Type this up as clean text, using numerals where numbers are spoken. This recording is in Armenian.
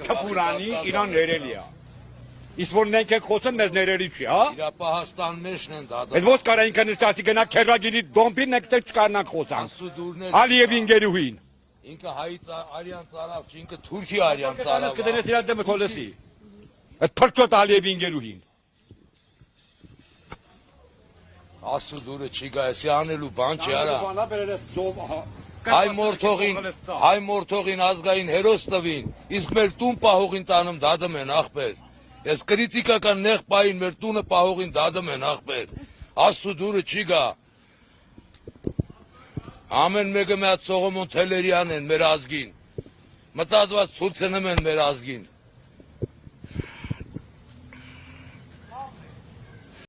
Թփուրանի իրան ներելի է։ Իսկ որ մենք ենք խոսում մեզ ներելի չի, հա։ Իրապահաստան մեջն են դա։ Այդ ո՞չ կարող ինքը նստած գնա քերագինի դոմպին եք դե չկարնանք խոսանք։ Ալիևին գերուհին։ Ինքը հայ արյան ծարավ չի, ինքը թուրքի արյան ծարավ։ Կդնես իր դեմը քոլեսի։ Այդ փրկոտ Ալիևին գերուհին։ Ասու դուրը չի գա, էսի անելու բան չի արա։ Հայ մորթողին ազգային հերոս տվին, իսկ մեր տուն պահողին տանում դադում են ախպեր։ Ես կրիտիկական նեղ պային մեր տունը պահողին դադում են ախպեր։ Ասու դուրը չի գա։ Ամեն մեկը մի հատ Սողոմոն Թելերյան են մեր ազգին։ Մտածված ցույցնում են մեր ազգին։